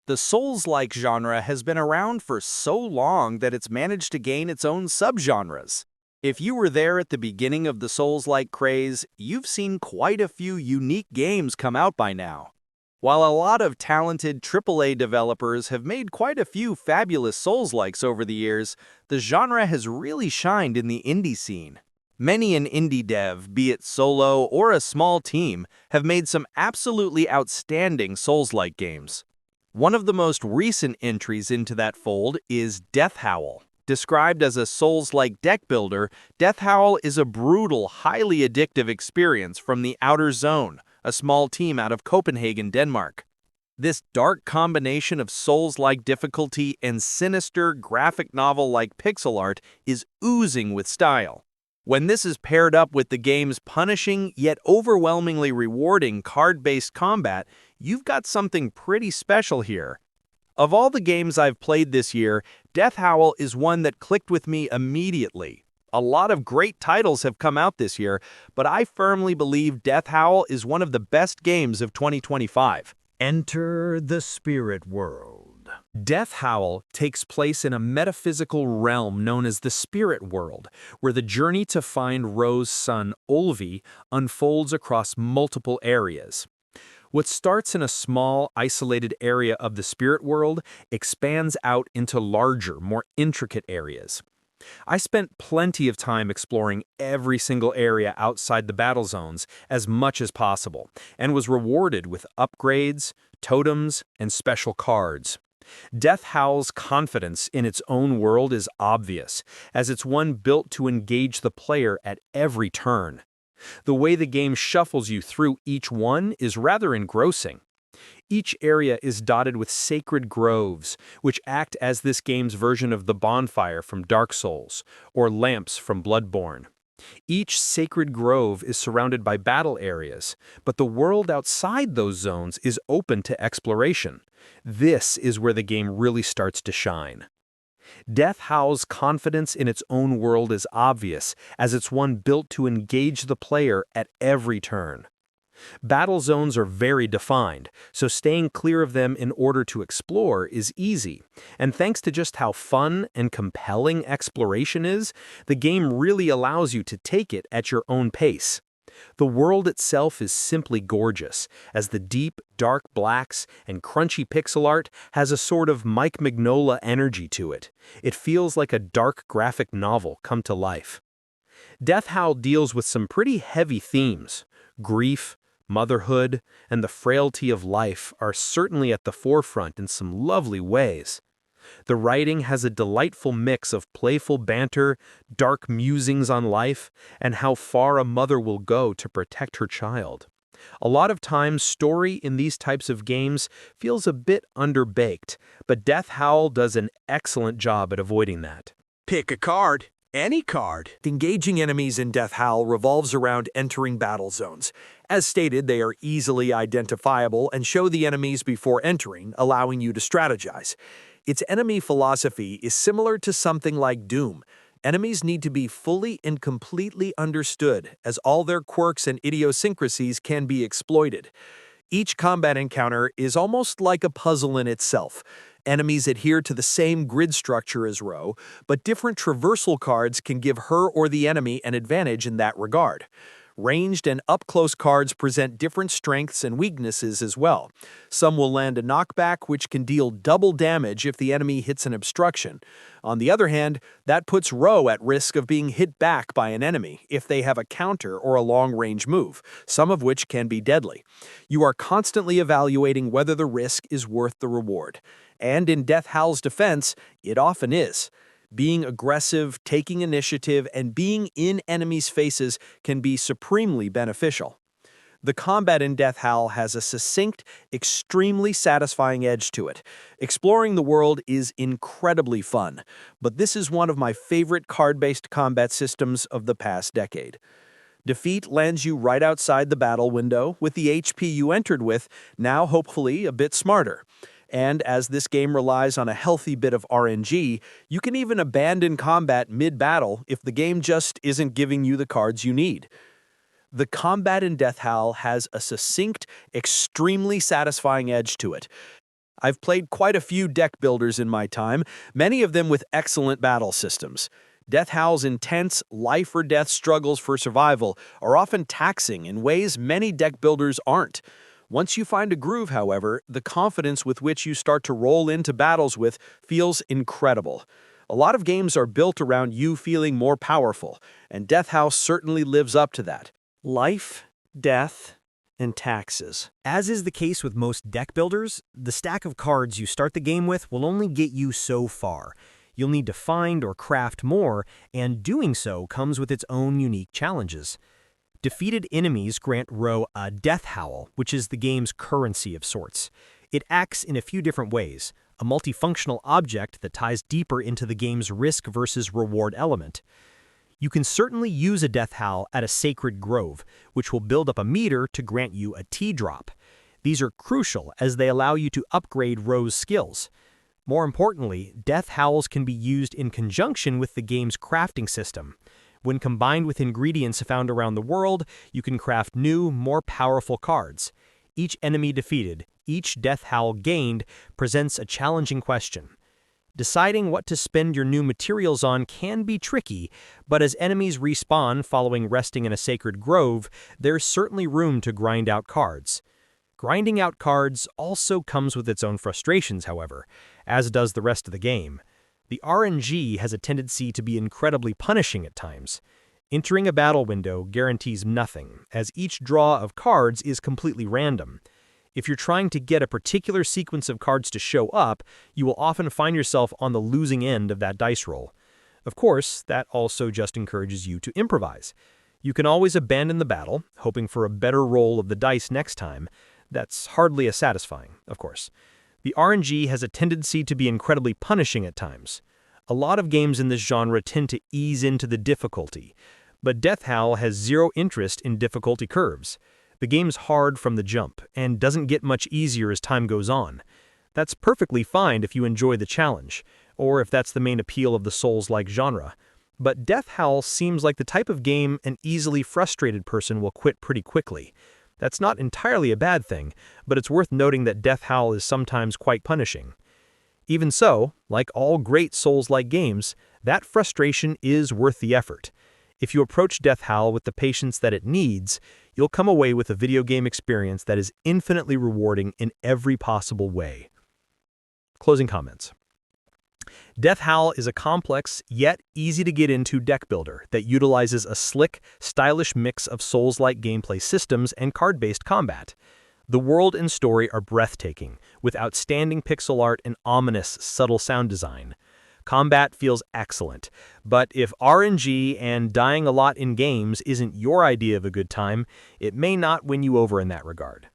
The Souls-like genre has been around for so long that it's managed to gain its own subgenres. If you were there at the beginning of the Souls-like craze, you've seen quite a few unique games come out by now. While a lot of talented AAA developers have made quite a few fabulous Souls-likes over the years, the genre has really shined in the indie scene. Many an indie dev, be it solo or a small team, have made some absolutely outstanding Souls-like games. One of the most recent entries into that fold is Howl. Described as a Souls-like deck builder, Howl is a brutal, highly addictive experience from the Outer Zone, a small team out of Copenhagen, Denmark. This dark combination of Souls-like difficulty and sinister, graphic novel-like pixel art is oozing with style. When this is paired up with the game's punishing yet overwhelmingly rewarding card-based combat, you've got something pretty special here. Of all the games I've played this year, Howl is one that clicked with me immediately. A lot of great titles have come out this year, but I firmly believe Howl is one of the best games of 2025. Enter the spirit world. Howl takes place in a metaphysical realm known as the spirit world, where the journey to find Ro's son, Olvi, unfolds across multiple areas. What starts in a small, isolated area of the spirit world expands out into larger, more intricate areas. I spent plenty of time exploring every single area outside the battle zones as much as possible, and was rewarded with upgrades, totems, and special cards. Howl's confidence in its own world is obvious, as it's one built to engage the player at every turn. The way the game shuffles you through each one is rather engrossing. Each area is dotted with sacred groves, which act as this game's version of the bonfire from Dark Souls, or lamps from Bloodborne. Each sacred grove is surrounded by battle areas, but the world outside those zones is open to exploration. This is where the game really starts to shine. Howl's confidence in its own world is obvious, as it's one built to engage the player at every turn. Battle zones are very defined, so staying clear of them in order to explore is easy, and thanks to just how fun and compelling exploration is, the game really allows you to take it at your own pace. The world itself is simply gorgeous, as the deep, dark blacks and crunchy pixel art has a sort of Mike Mignola energy to it. It feels like a dark graphic novel come to life. Howl deals with some pretty heavy themes. Grief, motherhood, and the frailty of life are certainly at the forefront in some lovely ways. The writing has a delightful mix of playful banter, dark musings on life, and how far a mother will go to protect her child. A lot of times, story in these types of games feels a bit underbaked, but Howl does an excellent job at avoiding that. Pick a card. Any card. Engaging enemies in Howl revolves around entering battle zones. As stated, they are easily identifiable and show the enemies before entering, allowing you to strategize. Its enemy philosophy is similar to something like Doom. Enemies need to be fully and completely understood, as all their quirks and idiosyncrasies can be exploited. Each combat encounter is almost like a puzzle in itself. Enemies adhere to the same grid structure as Ro, but different traversal cards can give her or the enemy an advantage in that regard. Ranged and up-close cards present different strengths and weaknesses as well. Some will land a knockback, which can deal double damage if the enemy hits an obstruction. On the other hand, that puts Ro at risk of being hit back by an enemy if they have a counter or a long-range move, some of which can be deadly. You are constantly evaluating whether the risk is worth the reward. And in Howl's defense, it often is. Being aggressive, taking initiative, and being in enemies' faces can be supremely beneficial. The combat in Howl has a succinct, extremely satisfying edge to it. Exploring the world is incredibly fun, but this is one of my favorite card-based combat systems of the past decade. Defeat lands you right outside the battle window, with the HP you entered with now hopefully a bit smarter. And as this game relies on a healthy bit of RNG, you can even abandon combat mid-battle if the game just isn't giving you the cards you need. The combat in Howl has a succinct, extremely satisfying edge to it. I've played quite a few deck builders in my time, many of them with excellent battle systems. Death Howl's intense, life-or-death struggles for survival are often taxing in ways many deck builders aren't. Once you find a groove, however, the confidence with which you start to roll into battles with feels incredible. A lot of games are built around you feeling more powerful, and Death Howl certainly lives up to that. Life, death, and taxes. As is the case with most deck builders, the stack of cards you start the game with will only get you so far. You'll need to find or craft more, and doing so comes with its own unique challenges. Defeated enemies grant Row a Death Howl, which is the game's currency of sorts. It acts in a few different ways, a multifunctional object that ties deeper into the game's risk versus reward element. You can certainly use a Death Howl at a Sacred Grove, which will build up a meter to grant you a T-drop. These are crucial as they allow you to upgrade Row's skills. More importantly, Death Howls can be used in conjunction with the game's crafting system. When combined with ingredients found around the world, you can craft new, more powerful cards. Each enemy defeated, each Death Howl gained, presents a challenging question. Deciding what to spend your new materials on can be tricky, but as enemies respawn following resting in a Sacred Grove, there's certainly room to grind out cards. Grinding out cards also comes with its own frustrations, however, as does the rest of the game. The RNG has a tendency to be incredibly punishing at times. Entering a battle window guarantees nothing, as each draw of cards is completely random. If you're trying to get a particular sequence of cards to show up, you will often find yourself on the losing end of that dice roll. Of course, that also just encourages you to improvise. You can always abandon the battle, hoping for a better roll of the dice next time. That's hardly as satisfying, of course. The RNG has a tendency to be incredibly punishing at times. A lot of games in this genre tend to ease into the difficulty, but Death Howl has zero interest in difficulty curves. The game's hard from the jump, and doesn't get much easier as time goes on. That's perfectly fine if you enjoy the challenge, or if that's the main appeal of the Souls-like genre. But Death Howl seems like the type of game an easily frustrated person will quit pretty quickly. That's not entirely a bad thing, but it's worth noting that Death Howl is sometimes quite punishing. Even so, like all great Souls-like games, that frustration is worth the effort. If you approach Death Howl with the patience that it needs, you'll come away with a video game experience that is infinitely rewarding in every possible way. Closing comments. Death Howl is a complex, yet easy-to-get-into deck builder that utilizes a slick, stylish mix of Souls-like gameplay systems and card-based combat. The world and story are breathtaking, with outstanding pixel art and ominous, subtle sound design. Combat feels excellent, but if RNG and dying a lot in games isn't your idea of a good time, it may not win you over in that regard.